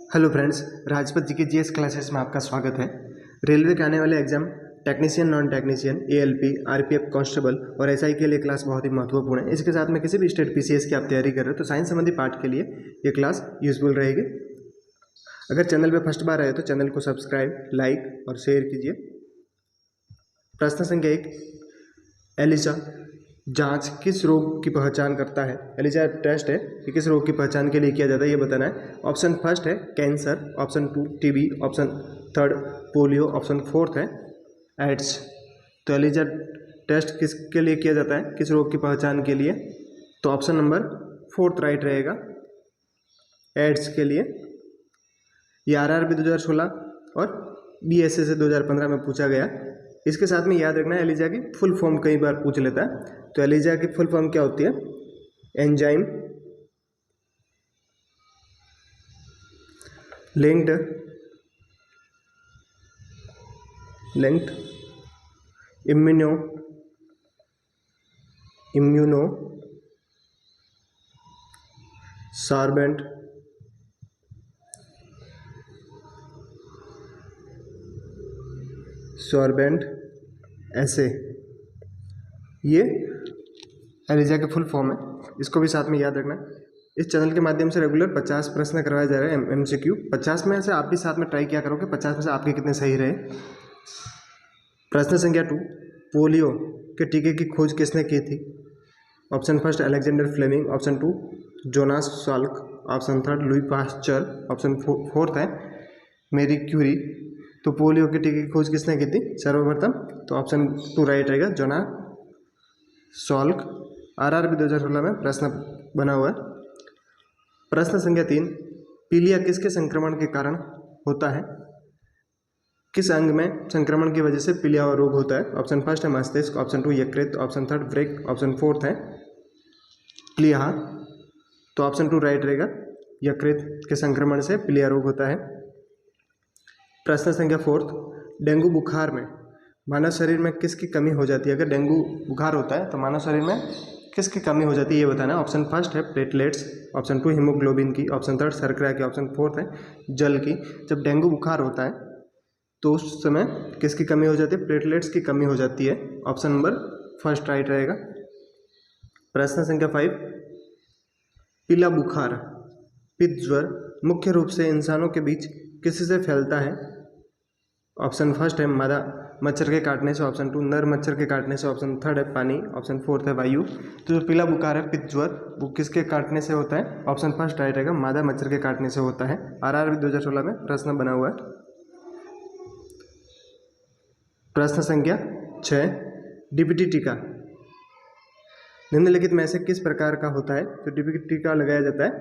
Hello friends, Rajpat जी के GS classes में आपका स्वागत है। रेलवे के आने वाले exam technician, non technician, ALP, RPF constable और एसआई के लिए क्लास बहुत ही महत्वपूर्ण है। इसके साथ में किसी भी स्टेट पीसीएस की आप तैयारी कर रहे हो तो साइंस संबंधी पार्ट के लिए ये क्लास यूजफुल रहेगी। अगर चैनल पे फर्स्ट बार आए तो चैनल को सब्सक्राइब, लाइक और शेयर कीजिए। प्रश्न संख्या 1, एलिसा जांच किस रोग की पहचान करता है? एलिसा टेस्ट है, ये किस रोग की पहचान के लिए किया जाता है ये बताना है। ऑप्शन फर्स्ट है cancer, option 2 TB, option third polio, option fourth है एड्स। तो एलिसा टेस्ट किसके लिए किया जाता है, किस रोग की पहचान के लिए? तो ऑप्शन नंबर फोर्थ राइट रहेगा, एड्स के लिए। ये आरआरबी 2016 और बीएसए से 2015 में पूछा गया। इसके साथ में याद रखना है एलिजा की फुल फॉर्म कई बार पूछ लेता है। तो एलिजा की फुल फॉर्म क्या होती है? एंजाइम लिंक्ड इम्यूनो सॉर्बेंट ऐसे, ये एलिजा के फुल फॉर्म है। इसको भी साथ में याद रखना है। इस चैनल के माध्यम से रेगुलर 50 प्रश्न करवाए जा रहे हैं एमसीक्यू। 50 में से आप भी साथ में ट्राई किया करोगे, 50 में से आपके कितने सही रहे। प्रश्न संख्या 2, पोलियो के टीके की खोज किसने की थी? Option first Alexander Fleming, option 2 Jonas Salk, option third Louis Pasteur, option fourth है मेरी क्यूरी। तो पोलियो के टीके की खोज किसने की थी सर्वप्रथम? तो ऑप्शन 2 राइट रहेगा, जोनास साल्क। आरआरबी 2016 में प्रश्न बना हुआ है। प्रश्न संख्या 3, पीलिया किसके संक्रमण के कारण होता है? किस अंग में संक्रमण की वजह से पीलिया रोग होता है? ऑप्शन फर्स्ट है मस्तिष्क, ऑप्शन 2 यकृत, ऑप्शन थर्ड वृक्क, ऑप्शन फोर्थ है प्लीहा। तो ऑप्शन 2 राइट रहेगा, यकृत के संक्रमण से पीलिया रोग होता है। प्रश्न संख्या 4, डेंगू बुखार में मानव शरीर में किसकी कमी हो जाती है? अगर डेंगू बुखार होता है तो मानव शरीर में किसकी कमी हो जाती है ये बताना है। ऑप्शन फर्स्ट है प्लेटलेट्स, ऑप्शन 2 हीमोग्लोबिन की, ऑप्शन थर्ड शर्करा की, ऑप्शन फोर्थ है जल की। जब डेंगू बुखार होता है तो उस समय किसकी कमी हो जाती है? प्लेटलेट्स की कमी हो जाती है। ऑप्शन नंबर फर्स्ट राइट रहेगा। प्रश्न संख्या 5, पीला बुखार, पित्त ज्वर मुख्य रूप से इंसानों के बीच किससे फैलता है? ऑप्शन फर्स्ट है मादा मच्छर के काटने से, ऑप्शन 2 नर मच्छर के काटने से, ऑप्शन थर्ड है पानी, ऑप्शन फोर्थ है वायु। तो जो पीला बुखार है पित्त ज्वर वो किसके काटने से होता है? ऑप्शन फर्स्ट राइट रहेगा, मादा मच्छर के काटने से होता है। आरआरबी 2016 में प्रश्न बना हुआ है। प्रश्न संख्या 6, डीपीटी टीका निम्नलिखित में से किस प्रकार का होता है? तो डीपीटी टीका लगाया जाता है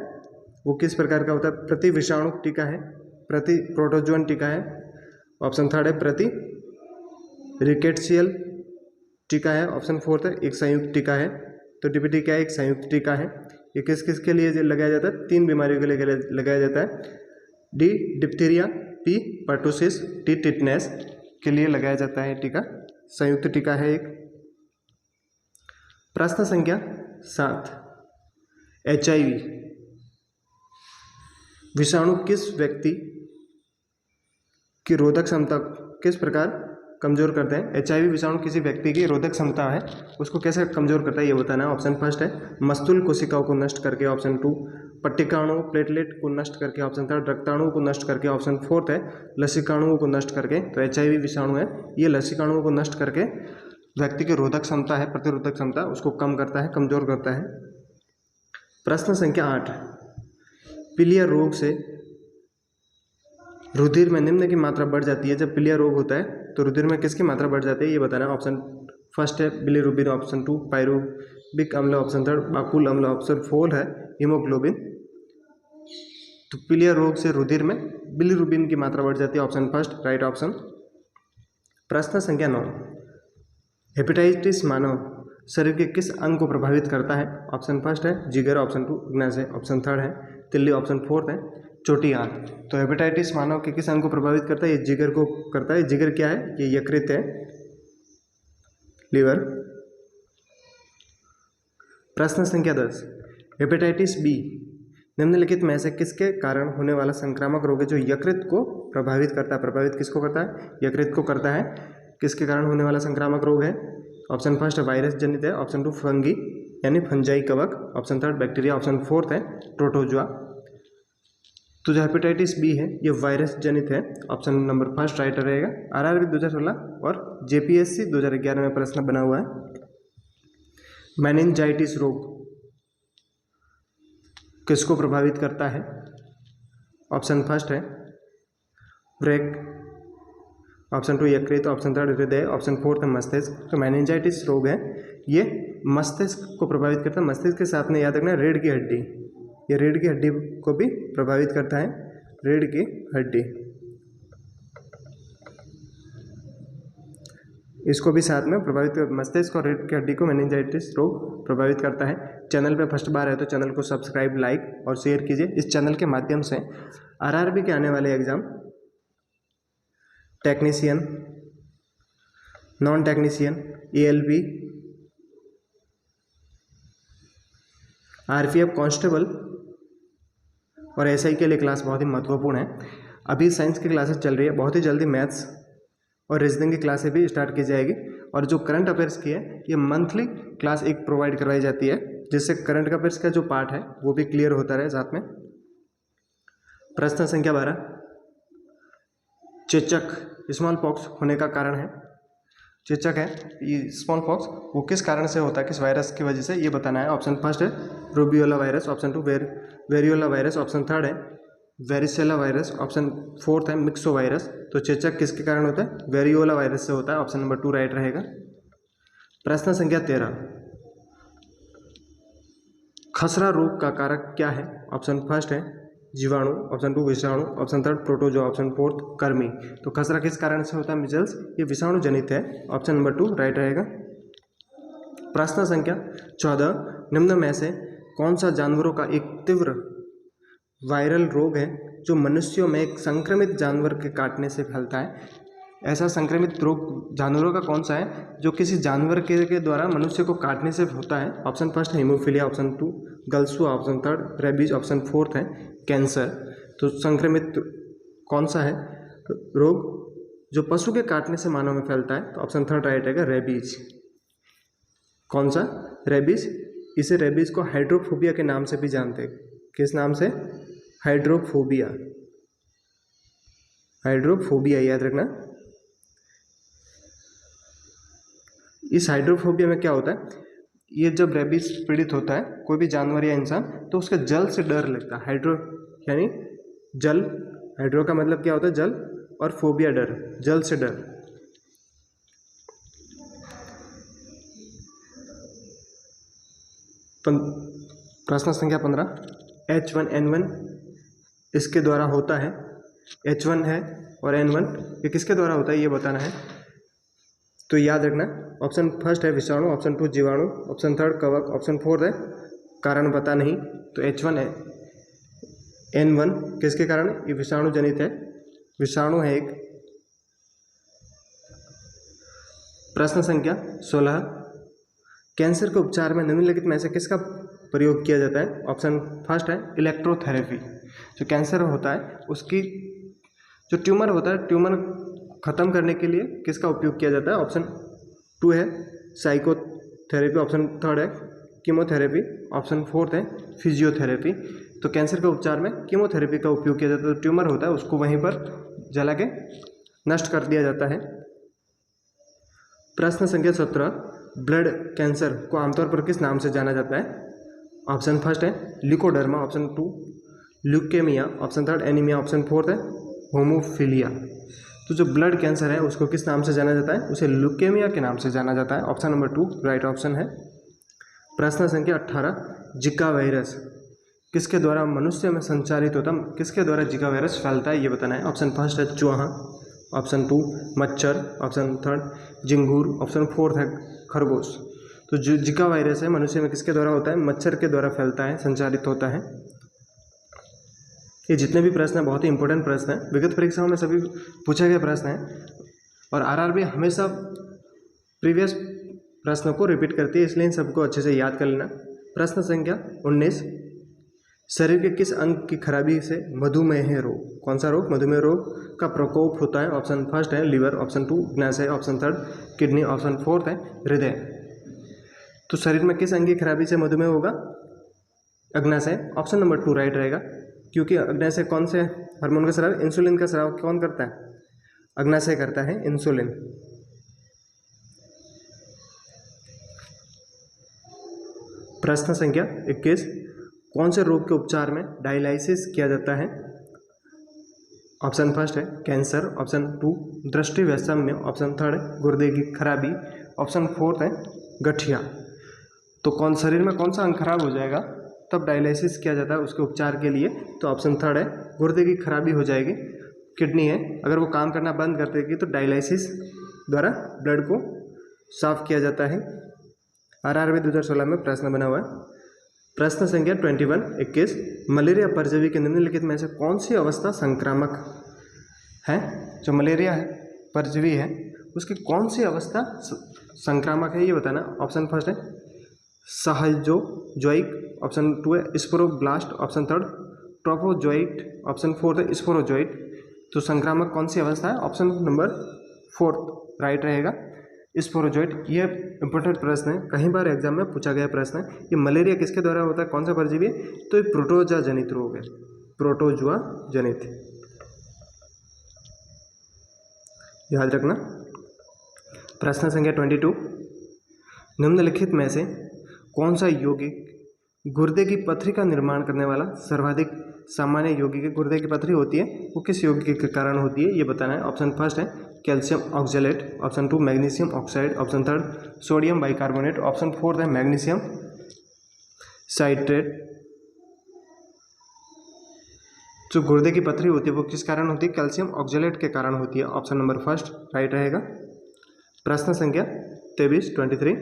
वो किस प्रकार का होता है? प्रति विषाणु टीका है, प्रति प्रोटोजोन टीका है, ऑप्शन थर्ड है प्रति रिकेट्सियल टीका है, ऑप्शन फोर्थ है एक संयुक्त टीका है। तो डीपीटी क्या है? एक संयुक्त टीका है। ये किस किस के लिए लगाया जाता है? 3 बीमारियों के लिए लगाया जाता है। D diphtheria, P pertussis, T tetanus के लिए लगाया जाता है टीका, संयुक्त टीका है एक। प्रश्न संख्या 7, एचआईवी विषाणु किस व्यक्ति की रोधक क्षमता किस प्रकार कमजोर करते हैं? एचआईवी विषाणु किसी व्यक्ति की रोधक क्षमता है उसको कैसे कमजोर करता है ये बताना है। ऑप्शन फर्स्ट है मस्तूल कोशिकाओं को नष्ट करके, ऑप्शन 2 पट्टिकाणु प्लेटलेट को नष्ट करके, ऑप्शन थर्ड रक्ताणुओं को नष्ट करके, ऑप्शन फोर्थ है लसिकाणुओं को नष्ट करके। तो एचआईवी विषाणु है ये लसिकाणुओं को नष्ट करके व्यक्ति की रोधक क्षमता है, प्रतिरोधक क्षमता उसको कम करता है, कमजोर करता है। प्रश्न संख्या 8, पीलिया रोग से रुधिर में निम्न की मात्रा बढ़ जाती है। जब पीलिया रोग होता है तो रुधिर में किसकी मात्रा बढ़ जाती है ये बताना है। ऑप्शन फर्स्ट है बिलीरुबिन, ऑप्शन 2 पायरुविक अम्ल, ऑप्शन थर्ड बाकुल अम्ल, ऑप्शन 4 है हीमोग्लोबिन। तो पीलिया रोग से रुधिर में बिलीरुबिन की मात्रा बढ़ जाती है, ऑप्शन फर्स्ट राइट ऑप्शन। प्रश्न संख्या 9, हेपेटाइटिस मानव शरीर के किस अंग को प्रभावित करता है? ऑप्शन फर्स्ट है जिगर, ऑप्शन 2 अग्नाशय, ऑप्शन थर्ड है तिल्ली, ऑप्शन फोर्थ है चोटी आंत। तो हेपेटाइटिस मानव के किस अंग को प्रभावित करता है? ये जिगर को करता है। जिगर क्या है? ये यकृत है, लीवर। प्रश्न संख्या 10, हेपेटाइटिस बी निम्नलिखित में से किसके कारण होने वाला संक्रामक रोग है जो यकृत को प्रभावित करता है? प्रभावित किसको करता है? यकृत को करता है। किसके कारण होने वाला संक्रामक रोग है? ऑप्शन फर्स्ट वायरस जनित है, ऑप्शन टू फंगी यानी फंजाई कवक, option third bacteria, option fourth है प्रोटोजुआ। तो जो हेपेटाइटिस बी है ये वायरस जनित है, ऑप्शन नंबर फर्स्ट राइट रहेगा। आरआरबी 2016 और जेपीएससी 2011 में प्रश्न बना हुआ है। मेनिंजाइटिस रोग किसको प्रभावित करता है? ऑप्शन फर्स्ट है ब्रेक, ऑप्शन टू यकृत, ऑप्शन थर्ड हृदय, ऑप्शन फोर्थ है मस्तिष्क। तो मेनिंजाइटिस रोग है ये मस्तिष्क को प्रभावित करता है। मस्तिष्क के साथ में याद रखना रीढ़ की हड्डी, ये रीढ़ की हड्डी को भी प्रभावित करता है। रीढ़ की हड्डी इसको भी साथ में प्रभावित कर, मस्तिष्क और रीढ़ की हड्डी को मेनिंजाइटिस रोग प्रभावित करता है। चैनल पे फर्स्ट बार है तो चैनल को सब्सक्राइब, लाइक और शेयर कीजिए। इस चैनल के माध्यम से आरआरबी के आने वाले exam technician, non technician, ALP, RPF constable और एसआई के लिए क्लास बहुत ही महत्वपूर्ण है। अभी साइंस की क्लासेस चल रही है, बहुत ही जल्दी मैथ्स और रीजनिंग की क्लासें भी स्टार्ट की जाएगी। और जो करंट अफेयर्स की है ये मंथली क्लास एक प्रोवाइड करवाई जाती है, जिससे करंट अफेयर्स का जो पार्ट है वो भी क्लियर होता रहे साथ में। प्रश्न संख्या 12, चेचक स्मॉल पॉक्स होने का कारण है। चेचक है ये स्मॉल पॉक्स, वो किस कारण से होता है, किस वायरस की वजह से, ये बताना है। ऑप्शन फर्स्ट है rubeola virus, option two variola virus, option third है वेरिसेला वायरस, ऑप्शन फोर्थ है मिक्सो वायरस। तो चेचक किसके कारण होता है? वेरियोला वायरस से होता है, ऑप्शन नंबर 2 राइट रहेगा। प्रश्न संख्या 13, खसरा रोग का कारक क्या है? ऑप्शन फर्स्ट है जीवाणु, ऑप्शन टू विषाणु, option third protozoa, option fourth कर्मी। तो खसरा किस कारण से होता है? मिजल्स, ये विषाणु जनित है, ऑप्शन नंबर 2 राइट रहेगा। प्रश्न संख्या 14, निम्न में से कौन सा जानवरों का एक तीव्र वायरल रोग है जो मनुष्यों में एक संक्रमित जानवर के काटने से फैलता है? ऐसा संक्रमित रोग जानवरों का कौन सा है जो किसी जानवर के द्वारा मनुष्य को काटने से होता है? ऑप्शन फर्स्ट है हीमोफीलिया, ऑप्शन टू गलसुआ, option third rabies, option fourth है कैंसर। तो संक्रमित कौन सा है रोग जो पशु के काटने से मानव में फैलता है? तो ऑप्शन थर्ड राइट रहेगा रेबीज। कौन सा? रेबीज। इसे रेबीज को हाइड्रोफोबिया के नाम से भी जानते हैं। किस नाम से? हाइड्रोफोबिया। हाइड्रोफोबिया याद रखना। इस हाइड्रोफोबिया में क्या होता है, ये जब रेबीज पीड़ित होता है कोई भी जानवर या इंसान तो उसके जल से डर लगता है। हाइड्रो यानी जल, हाइड्रो का मतलब क्या होता है? जल, और फोबिया डर, जल से डर। प्रश्न संख्या 15, H1N1 इसके द्वारा होता है। H1 है और N1 ये किसके द्वारा होता है ये बताना है। तो याद रखना, ऑप्शन फर्स्ट है विषाणु, ऑप्शन टू जीवाणु, ऑप्शन थर्ड कवक, ऑप्शन फोर्थ है कारण पता नहीं। तो H1 है N1 किसके कारण? ये विषाणु जनित है, विषाणु है एक। प्रश्न संख्या 16, कैंसर के उपचार में निम्नलिखित में से किसका प्रयोग किया जाता है? ऑप्शन फर्स्ट है इलेक्ट्रोथेरेपी। जो कैंसर होता है उसकी जो ट्यूमर होता है, ट्यूमर खत्म करने के लिए किसका उपयोग किया जाता है? ऑप्शन टू है साइकोथेरेपी, ऑप्शन थर्ड है कीमोथेरेपी, ऑप्शन फोर्थ है फिजियोथेरेपी। तो कैंसर के उपचार में कीमोथेरेपी का उपयोग किया जाता है। तो ट्यूमर होता है उसको वहीं पर जला के नष्ट कर दिया जाता है। प्रश्न संख्या 17, ब्लड कैंसर को आमतौर पर किस नाम से जाना जाता है? ऑप्शन फर्स्ट है leucoderma, option two leukaemia, option third anaemia, option fourth है होमोफिलिया। तो जो ब्लड कैंसर है उसको किस नाम से जाना जाता है? उसे ल्यूकेमिया के नाम से जाना जाता है, ऑप्शन नंबर 2 राइट ऑप्शन है। प्रश्न संख्या 18, जिका वायरस किसके द्वारा मनुष्य में संचारित होता है? किसके द्वारा जिका वायरस फैलता है ये बताना है। ऑप्शन फर्स्ट है चूहा, ऑप्शन टू मच्छर, ऑप्शन थर्ड झिंगूर, ऑप्शन फोर्थ है खरगोश। तो जो जिका वायरस है मनुष्य में किसके द्वारा होता है? मच्छर के द्वारा फैलता है, संचारित होता है। ये जितने भी प्रश्न हैं बहुत ही इंपॉर्टेंट प्रश्न हैं, विगत परीक्षाओं में सभी पूछे गए प्रश्न हैं और आरआरबी हमेशा प्रीवियस प्रश्नों को रिपीट करती है, इसलिए इन सबको अच्छे से याद कर लेना। प्रश्न संख्या 19, शरीर के किस अंग की खराबी से मधुमेह रोग, कौन सा रोग, मधुमेह रोग का प्रकोप होता है? ऑप्शन फर्स्ट है लिवर, ऑप्शन 2 अग्नाशय, ऑप्शन 3 किडनी, ऑप्शन 4 है हृदय। तो शरीर में किस अंग की खराबी से मधुमेह होगा? अग्नाशय। ऑप्शन नंबर 2 राइट रहेगा, क्योंकि अग्नाशय कौन से हार्मोन का स्राव, इंसुलिन का स्राव कौन करता है? अग्नाशय करता है, इंसुलिन। प्रश्न संख्या 21, कौन से रोग के उपचार में डायलिसिस किया जाता है? ऑप्शन फर्स्ट है कैंसर, ऑप्शन 2 दृष्टि वैषम्य, ऑप्शन 3 गुर्दे की खराबी, ऑप्शन 4 है गठिया। तो कौन शरीर में कौन सा अंग खराब हो जाएगा तब डायलिसिस किया जाता है उसके उपचार के लिए? तो ऑप्शन 3 है गुर्दे की खराबी हो जाएगी, किडनी है, अगर वो काम करना बंद कर देगी तो डायलिसिस द्वारा ब्लड को साफ किया जाता है। RRB 2016 में प्रश्न बना हुआ है। प्रश्न संख्या 21, मलेरिया परजीवी के निम्नलिखित में से कौन सी अवस्था संक्रामक है? जो मलेरिया है परजीवी है उसकी कौन सी अवस्था संक्रामक है ये बताना। ऑप्शन फर्स्ट है सहजोजोइक, ऑप्शन 2 है स्पोरोब्लास्ट, ऑप्शन 3 ट्रोपोजोइट, ऑप्शन 4 है स्पोरोजोइट। तो संक्रामक कौन सी अवस्था है? ऑप्शन नंबर 4 राइट रहेगा, स्पोरोजोइट। ये इंपॉर्टेंट प्रश्न है, कई बार एग्जाम में पूछा गया प्रश्न है। ये मलेरिया किसके द्वारा होता है, कौन सा परजीवी है? तो ये प्रोटोजोआ जनित रोग है, प्रोटोजोआ जनित, याद रखना। प्रश्न संख्या 22, निम्नलिखित में से कौन सा यौगिक गुर्दे की पथरी का निर्माण करने वाला सर्वाधिक सामान्य यौगिक गुर्दे की पथरी होती है वो किस यौगिक के कारण होती है ये बताना है। ऑप्शन फर्स्ट है calcium oxalate, option 2 magnesium oxide, option 3 sodium bicarbonate, option 4 है मैग्नीशियम साइट्रेट। जो गुर्दे की पथरी होती है वो किस कारण होती है? कैल्शियम ऑक्जेलेट के कारण होती है। ऑप्शन नंबर फर्स्ट राइट रहेगा। प्रश्न संख्या 23,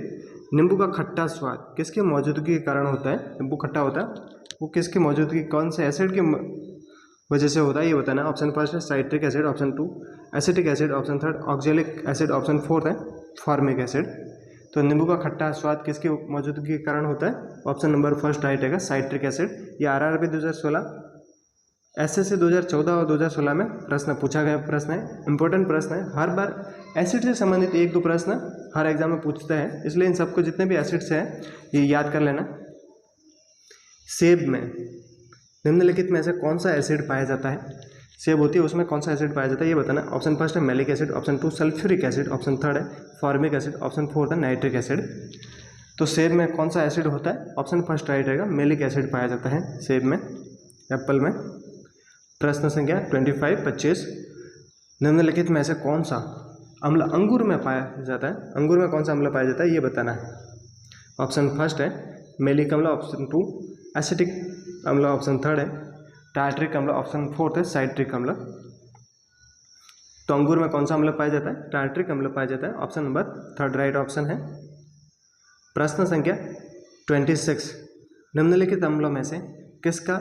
नींबू का खट्टा स्वाद किसकी मौजूदगी के कारण होता है? नींबू खट्टा होता है वो किसकी मौजूदगी, कौन से एसिड की वजह से होता है ये बताना है। ऑप्शन फर्स्ट है citric acid, option 2 acetic acid, option 3 oxalic acid, option 4 है फॉर्मिक एसिड। तो नींबू का खट्टा स्वाद किसकी मौजूदगी के कारण होता है? ऑप्शन नंबर फर्स्ट राइट रहेगा, साइट्रिक एसिड। ये RRB 2016 SSC 2014 और 2016 में प्रश्न पूछा गया प्रश्न है, इंपॉर्टेंट प्रश्न है। हर बार एसिड से संबंधित 1-2 प्रश्न हर एग्जाम में पूछते हैं, इसलिए इन सबको जितने भी एसिड्स हैं ये याद कर लेना। सेब में निम्नलिखित में से कौन सा एसिड पाया जाता है? सेब होती है उसमें कौन सा एसिड पाया जाता है ये बताना। ऑप्शन फर्स्ट है malic acid, option 2 sulphuric acid, option 3 है फॉर्मिक एसिड, ऑप्शन 4 है नाइट्रिक एसिड। तो सेब में कौन सा एसिड होता है? ऑप्शन फर्स्ट राइट रहेगा, मैलिक एसिड पाया जाता है सेब में, एप्पल में। प्रश्न संख्या 25, निम्नलिखित में से कौन सा अम्ल अंगूर में पाया जाता है? अंगूर में कौन सा अम्ल पाया जाता है ये बताना है। ऑप्शन फर्स्ट है मैलिक अम्ल, ऑप्शन 2 एसिटिक अम्ल, ऑप्शन 3 है टार्ट्रिक अम्ल, ऑप्शन 4 है साइट्रिक अम्ल। तो अंगूर में कौन सा अम्ल पाया जाता है? टार्ट्रिक अम्ल पाया जाता है, ऑप्शन नंबर 3 राइट ऑप्शन है। प्रश्न संख्या 26, निम्नलिखित अम्लों में से किसका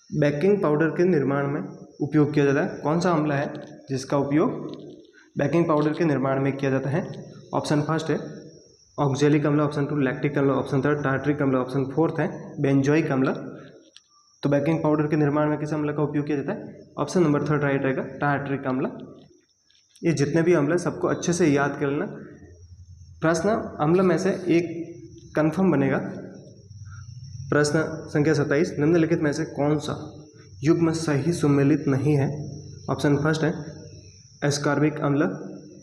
बेकिंग पाउडर के निर्माण में उपयोग किया जाता है? कौन सा अम्ल है जिसका उपयोग बेकिंग पाउडर के निर्माण में किया जाता है? ऑप्शन फर्स्ट है ऑक्जेलिक अम्ल, ऑप्शन 2 लैक्टिक अम्ल, ऑप्शन 3 टार्ट्रिक अम्ल, ऑप्शन 4 है बेंजोइक अम्ल। तो बेकिंग पाउडर के निर्माण में किस अम्ल का उपयोग किया जाता है? ऑप्शन नंबर 3 राइट रहेगा, टार्ट्रिक अम्ल। ये जितने भी अम्ल है सबको अच्छे से याद कर लेना। प्रश्न अम्ल में से एक कन्फर्म बनेगा। प्रश्न संख्या 27, निम्नलिखित में से कौन सा युग्म सही सुमेलित नहीं है? ऑप्शन फर्स्ट है एस्कॉर्बिक अम्ल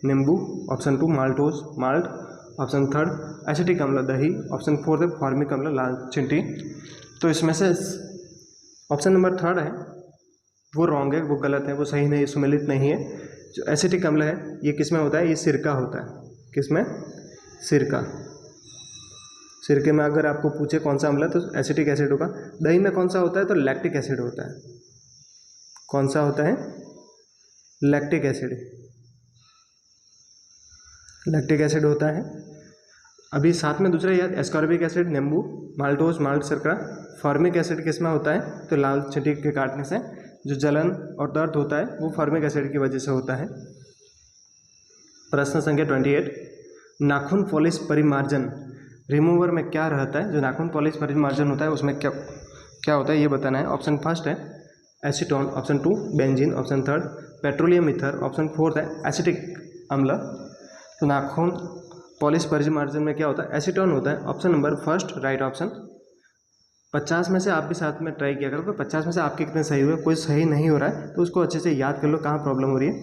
नींबू, option 2 maltose malt, option 3 acetic अम्ल दही, ऑप्शन 4 है फॉर्मिक अम्ल लाल चिंटी। तो इसमें से ऑप्शन नंबर 3 है वो रॉन्ग है, वो गलत है, वो सही नहीं, सुमेलित नहीं है। जो एसिटिक अम्ल है ये किस में होता है? ये सिरका होता है। किस में? सिरका। सिरके में अगर आपको पूछे कौन सा अम्ल है तो एसिटिक एसिड होगा। दही में कौन सा होता है? तो लैक्टिक एसिड होता है। कौन सा होता है? Lactic acid. लैक्टिक एसिड होता है। अभी साथ में दूसरा याद, एस्कॉर्बिक एसिड नींबू, माल्टोज माल्ट सिरका। फॉर्मिक एसिड किस में होता है? तो लाल चींटी के काटने से जो जलन और दर्द होता है वो फॉर्मिक एसिड की वजह से होता है। प्रश्न संख्या 28, नाखून पॉलिश परिमार्जन रिमूवर में क्या रहता है? जो नाखून पॉलिश परिमार्जन होता है उसमें क्या क्या होता है ये बताना है। ऑप्शन फर्स्ट है acetone, option 2 benzene, option 3 petroleum ether, option 4 है एसिटिक अम्ल। तो नाखून पॉलिश परिमार्जन में क्या होता है, एसीटोन होता है। Option number first right option. 50 में से आप भी साथ में ट्राई किया करो कि 50 में से आपके कितने सही हुए। कोई सही नहीं हो रहा है तो उसको अच्छे से याद कर लो कहाँ प्रॉब्लम हो रही है।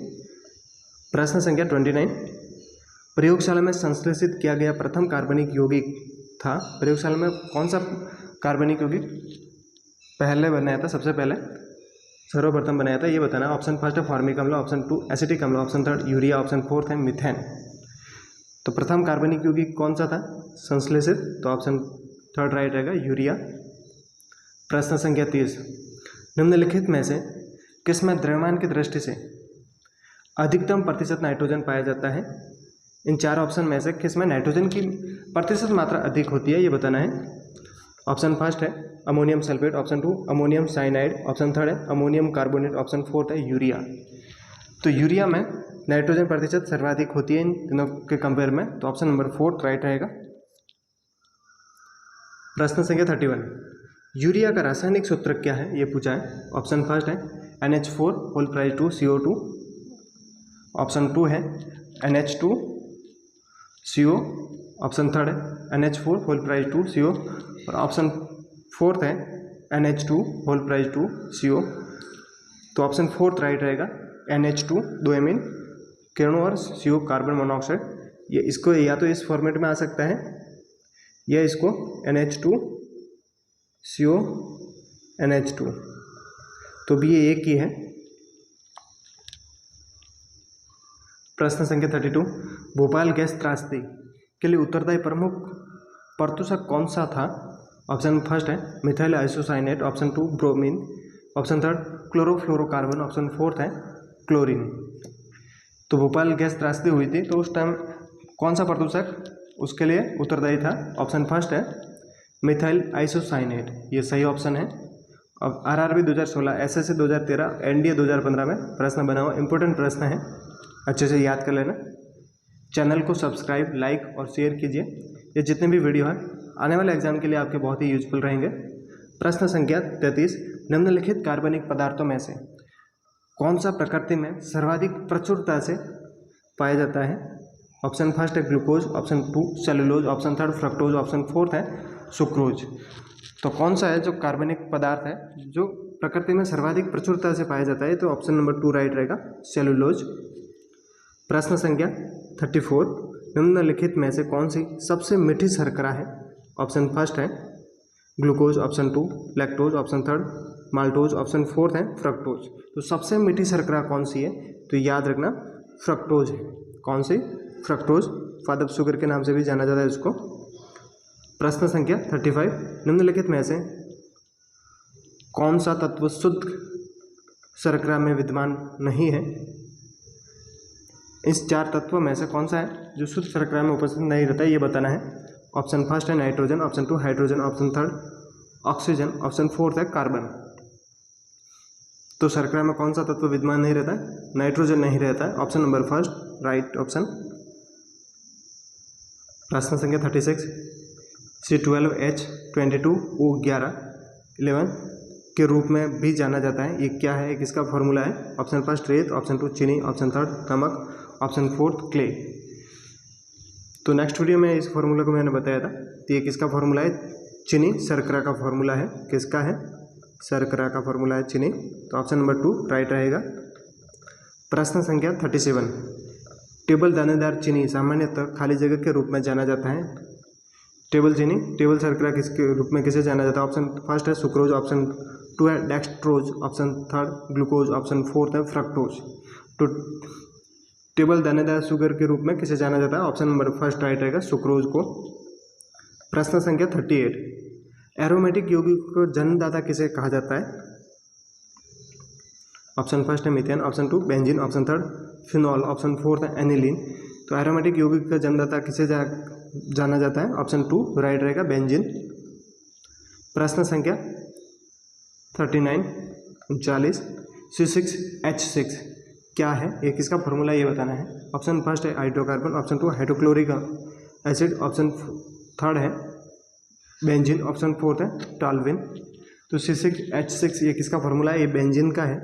प्रश्न संख्या 29, प्रयोगशाला में संश्लेषित किया गया प्रथम कार्बनिक यौगिक था। प्रयोगशाला में कौन सा कार्बनिक यौगिक पहले बनाया था, सबसे पहले सर्वप्रथम बनाया था, ये बताना। ऑप्शन फर्स्ट है फॉर्मिक अम्ल, ऑप्शन 2 एसिटिक अम्ल, ऑप्शन 3 यूरिया, ऑप्शन 4 है मीथेन। तो प्रथम कार्बनिक यौगिक कौन सा था संश्लेषित, तो ऑप्शन 3 राइट रहेगा यूरिया। प्रश्न संख्या 30, निम्नलिखित में से किसमें द्रव्यमान की दृष्टि से अधिकतम प्रतिशत नाइट्रोजन पाया जाता है। इन 4 ऑप्शन में से किसमें नाइट्रोजन की प्रतिशत मात्रा अधिक होती है, ये बताना है। ऑप्शन फर्स्ट है ammonium sulphate, option 2 ammonium cyanide, option 3 है अमोनियम कार्बोनेट, ऑप्शन 4 है यूरिया। तो यूरिया में नाइट्रोजन प्रतिशत सर्वाधिक होती है इन तीनों के कंपेयर में, तो ऑप्शन नंबर 4 राइट रहेगा। प्रश्न संख्या 31, यूरिया का रासायनिक सूत्र क्या है, ये पूछा है। ऑप्शन फर्स्ट है NH4 whole prize 2 CO2, option 2 है NH2CO, ऑप्शन 3 है NH4 होल प्राइज 2 CO और ऑप्शन 4 है NH2 होल प्राइज 2 CO। तो ऑप्शन 4 राइट रहेगा NH2 दो एमीन किरणों और CO कार्बन मोनोऑक्साइड। ये इसको या तो इस फॉर्मेट में आ सकता है या इसको NH2 CO NH2, तो भी ये एक ही है। प्रश्न संख्या 32, भोपाल गैस त्रासदी के लिए उत्तरदायी प्रमुख प्रदूषक कौन सा था। ऑप्शन फर्स्ट है methyl isocyanate, option 2 bromine, option 3 chlorofluorocarbon, option 4 है क्लोरीन। तो भोपाल गैस त्रासदी हुई थी तो उस टाइम कौन सा प्रदूषक उसके लिए उत्तरदायी था। ऑप्शन फर्स्ट है मिथाइल आइसोसाइनेट, ये सही ऑप्शन है। अब RRB 2016, SSC 2013, NDA 2015 में प्रश्न बना हुआ, इंपॉर्टेंट प्रश्न है, अच्छे से याद कर लेना। चैनल को सब्सक्राइब, लाइक और शेयर कीजिए। ये जितने भी वीडियो हैं आने वाले एग्जाम के लिए आपके बहुत ही यूजफुल रहेंगे। प्रश्न संख्या 33, निम्नलिखित कार्बनिक पदार्थों में से कौन सा प्रकृति में सर्वाधिक प्रचुरता से पाया जाता है। ऑप्शन फर्स्ट है glucose, option 2 cellulose, option 3 fructose, option 4 है सुक्रोज। तो कौन सा है जो कार्बनिक पदार्थ है जो प्रकृति में सर्वाधिक प्रचुरता से पाया जाता है, तो ऑप्शन नंबर 2 राइट रहेगा सेलुलोज। प्रश्न संख्या 34, निम्नलिखित में से कौन सी सबसे मीठी शर्करा है। ऑप्शन फर्स्ट है glucose, option 2 lactose, option 3 maltose, option 4 है फ्रक्टोज। तो सबसे मीठी शर्करा कौन सी है, तो याद रखना फ्रक्टोज है। कौन सी, फ्रक्टोज, फादर शुगर के नाम से भी जाना जाता है इसको। प्रश्न संख्या 35, निम्नलिखित में से कौन सा तत्व शुद्ध शर्करा में विद्यमान नहीं है। इस 4 तत्वों में से कौन सा है जो शुद्ध शर्करा में उपस्थित नहीं रहता है, ये बताना है। ऑप्शन फर्स्ट है nitrogen, option 2 hydrogen, option 3 oxygen, option 4 है कार्बन। तो शर्करा में कौन सा तत्व विद्यमान नहीं रहता है, नाइट्रोजन नहीं रहता है। Option number first right option. प्रश्न संख्या 36, C12H22O11 के रूप में भी जाना जाता है, ये क्या है, किसका फॉर्मूला है। ऑप्शन फर्स्ट रेत, ऑप्शन 2 चीनी, ऑप्शन 3 नमक, ऑप्शन 4 क्ले। तो नेक्स्ट वीडियो में इस फॉर्मूला को मैंने बताया था, तो ये किसका फॉर्मूला है, चीनी शर्करा का फॉर्मूला है। किसका है, शर्करा का फॉर्मूला है चीनी। तो ऑप्शन नंबर 2 राइट रहेगा। प्रश्न संख्या 37, टेबल दानेदार चीनी सामान्यतः खाली जगह के रूप में जाना जाता है। टेबल चीनी, टेबल शर्करा किसके रूप में किसे जाना जाता है। ऑप्शन फर्स्ट है सुक्रोज, ऑप्शन 2 है डेक्सट्रोज, ऑप्शन 3 ग्लूकोज, ऑप्शन 4 है फ्रक्टोज। तो टेबल दानेदार शुगर के रूप में किसे जाना जाता है, ऑप्शन नंबर फर्स्ट राइट रहेगा सुक्रोज को। प्रश्न संख्या 38, एरोमेटिक यौगिक को जन्मदाता किसे कहा जाता है। ऑप्शन फर्स्ट है methane, option 2 benzene, option 3 phenol, option 4 है एनिलीन। तो एरोमेटिक यौगिक का जन्मदाता किसे जाना जाता है, ऑप्शन 2 राइट रहेगा बेंजीन। प्रश्न संख्या 39 39, C6H6 क्या है, ये किसका फॉर्मूला ये बताना है। ऑप्शन फर्स्ट है hydrocarbon, option 2 hydrochloric acid, option 3 है बेंजीन, ऑप्शन 4 है टॉल्विन। तो C6H6 ये किसका फॉर्मूला है? ये बेंजीन का है।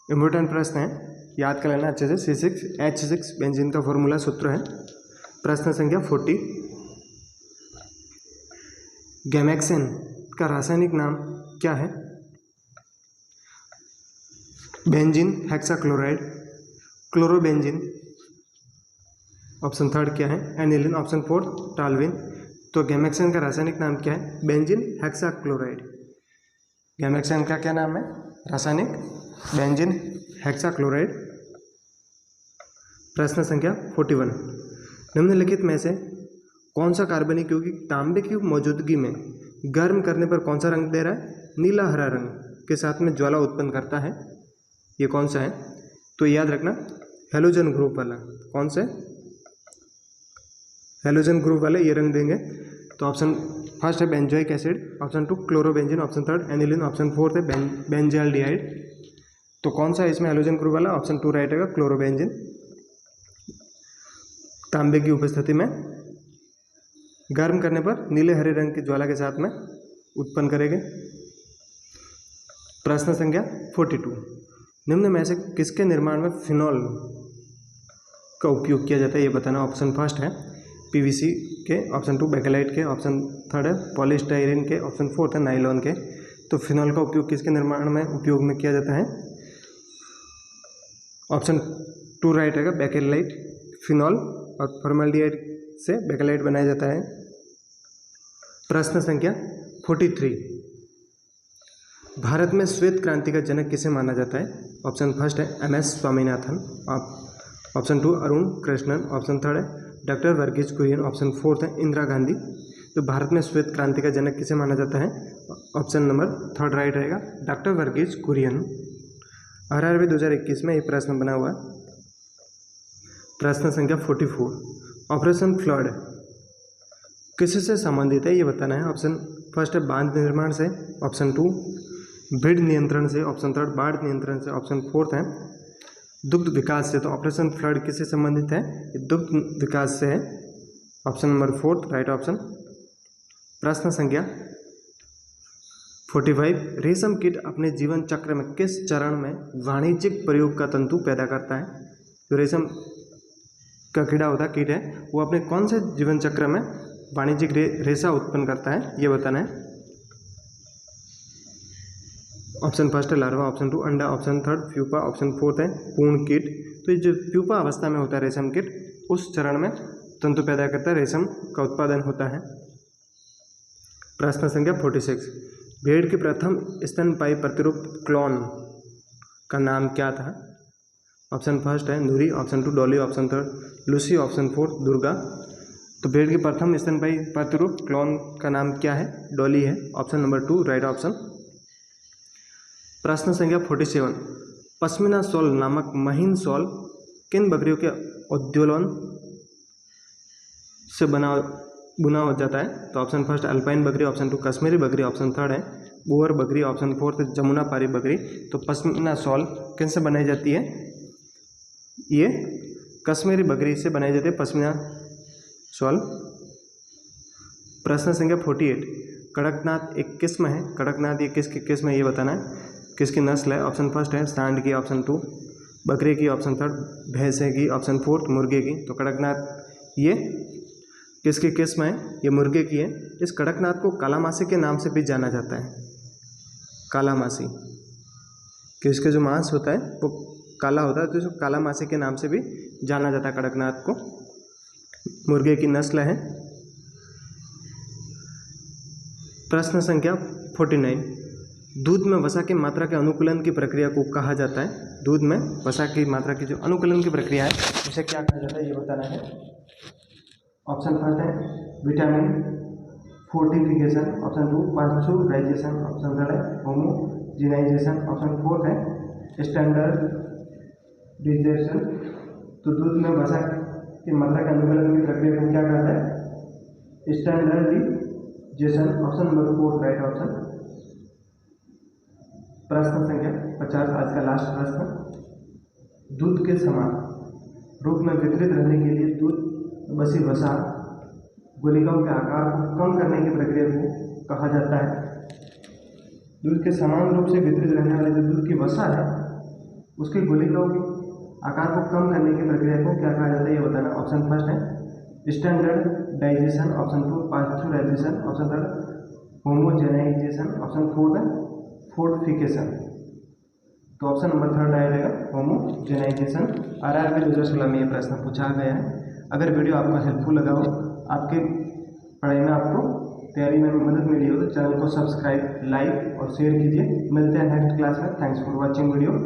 इम्पोर्टेंट प्रश्न है, याद कर लेना अच्छे से। C6H6 बेंजीन का फॉर्मूला सूत्र है। प्रश्न संख्या 40, गैमेक्सेन का रासायनिक नाम क्या है? Benzene hexachloride, chlorobenzene, option third क्या है? एनिलीन, ऑप्शन फोर्थ टालविन। तो गैमेक्सेन का रासायनिक नाम क्या है? Benzene hexachloride. गैमेक्सेन का क्या नाम है रासायनिक? Benzene hexachloride. प्रश्न संख्या 41, निम्नलिखित में से कौन सा कार्बनिक यौगिक तांबे की मौजूदगी में गर्म करने पर कौन सा रंग दे रहा है? नीला हरा रंग के साथ में ज्वाला उत्पन्न करता है। ये कौन सा है? तो याद रखना, हेलोजन ग्रुप वाला। कौन से? हेलोजन ग्रुप वाले ये रंग देंगे। तो ऑप्शन फर्स्ट है benzoic acid, option two chlorobenzene, option third aniline, option fourth है बेंजाल्डिहाइड। तो कौन सा है इसमें हेलोजन ग्रुप वाला? ऑप्शन टू राइट है क्लोरोबेंजीन। तांबे की उपस्थिति में गर्म करने पर नीले हरे रंग की ज्वाला के साथ में उत्पन्न करेंगे। प्रश्न संख्या 42, निम्न में से किसके निर्माण में फिनॉल का उपयोग किया जाता है? ये बताना। ऑप्शन फर्स्ट है पीवीसी के, ऑप्शन टू बेकेलाइट के, ऑप्शन थर्ड है पॉलीस्टाइरीन के, ऑप्शन फोर्थ है नाइलॉन के। तो फिनॉल का उपयोग किसके निर्माण में उपयोग में किया जाता है? ऑप्शन टू राइट है बेकेलाइट। फिनॉल और फॉर्मल्डिहाइड से बेकेलाइट बनाया जाता है। प्रश्न संख्या 43, भारत में श्वेत क्रांति का जनक किसे माना जाता है? ऑप्शन फर्स्ट है MS Swaminathan, option two Arun Krishnan, option third है doctor Verghese Kurien, option fourth है इंदिरा गांधी। तो भारत में श्वेत क्रांति का जनक किसे माना जाता है? ऑप्शन नंबर थर्ड राइट रहेगा, डॉक्टर वर्गीज कुरियन। RRB 2021 में ये प्रश्न बना हुआ है। प्रश्न संख्या 44, ऑपरेशन फ्लड किससे संबंधित है? ये बताना है। ऑप्शन फर्स्ट है बांध निर्माण से, ऑप्शन टू भीड़ नियंत्रण से, ऑप्शन थर्ड बाढ़ नियंत्रण से, ऑप्शन फोर्थ है दुग्ध विकास से। तो ऑपरेशन फ्लड किससे संबंधित है? दुग्ध विकास से है। Option number fourth right option. प्रश्न संख्या 45, रेशम कीट अपने जीवन चक्र में किस चरण में वाणिज्यिक प्रयोग का तंतु पैदा करता है? जो रेशम का कीड़ा होता है, कीट है, वो अपने कौन से जीवन चक्र में वाणिज्यिक रेशा उत्पन्न करता है? ये बताना है। ऑप्शन फर्स्ट है लार्वा, ऑप्शन टू अंडा, option third pupa, option fourth है पूर्ण कीट। तो ये जो प्यूपा अवस्था में होता है रेशम कीट, उस चरण में तंतु पैदा करता है, रेशम का उत्पादन होता है। प्रश्न संख्या 46, भेड़ की प्रथम स्तनपायी प्रतिरूप क्लोन का नाम क्या था? ऑप्शन फर्स्ट है Noori, option two Dolly, option third Lucy, option fourth Durga. तो भेड़ की प्रथम स्तनपायी प्रतिरूप क्लोन का नाम क्या है? डॉली है। Option number two right option. प्रश्न संख्या 47, पश्मीना शॉल नामक महीन शॉल किन बकरियों के उद्दोलन से बुना हो जाता है? तो ऑप्शन फर्स्ट अल्पाइन बकरी, ऑप्शन टू कश्मीरी बकरी, ऑप्शन थर्ड है बोअर बकरी, ऑप्शन फोर्थ है जमुना पारी बकरी। तो पश्मीना शॉल किन से बनाई जाती है? ये कश्मीरी बकरी से बनाई जाती है पश्मीना शॉल। प्रश्न संख्या 48, कड़कनाथ एक किस्म है, कड़कनाथ ये किसकी किस्म है? ये बताना है। किसकी नस्ल है? ऑप्शन फर्स्ट है सांड की, ऑप्शन टू बकरे की, ऑप्शन थर्ड भैंसे की, ऑप्शन फोर्थ मुर्गे की। तो कड़कनाथ ये किसकी किस्म है? ये मुर्गे की है। इस कड़कनाथ को कालामासी के नाम से भी जाना जाता है। कालामासी, कि इसका जो मांस होता है वो काला होता है, तो इसको कालामासी के नाम से भी जाना जाता है कड़कनाथ को। मुर्गे की नस्ल है। प्रश्न संख्या 49, दूध में वसा की मात्रा के अनुकूलन की प्रक्रिया को कहा जाता है? दूध में वसा की मात्रा की जो अनुकूलन की प्रक्रिया है उसे क्या कहा जाता है? ये बताना है। ऑप्शन फर्स्ट है vitamin fortification, option two pasteurisation, option third है होमोजिनाइजेशन, ऑप्शन फोर्थ है स्टैंडर्डाइजेशन। तो दूध में वसा की मात्रा के अनुकूलन की प्रक्रिया को क्या कहता है? Standardisation, option number fourth right option. प्रश्न संख्या 50, आज का लास्ट प्रश्न, दूध के समान रूप में वितरित रहने के लिए दूध बसी वसा गुलिकाओं के आकार को कम करने की प्रक्रिया को कहा जाता है? दूध के समान रूप से वितरित रहने वाले जो दूध की वसा है उसकी गोलिकाओं के आकार को कम करने की प्रक्रिया को क्या कहा जाता है ये बताना। ऑप्शन फर्स्ट है standardisation, option 2 pasteurisation, option 3 homogenisation, option 4 है फोर्टिफिकेशन। तो ऑप्शन नंबर 3 आ जाएगा होमोजेनाइजेशन। RRB 2016 में ये प्रश्न पूछा गया है। अगर वीडियो आपको हेल्पफुल लगा हो, आपके पढ़ाई में आपको तैयारी में मदद मिली हो तो चैनल को सब्सक्राइब, लाइक और शेयर कीजिए। मिलते हैं नेक्स्ट क्लास में। Thanks for watching video.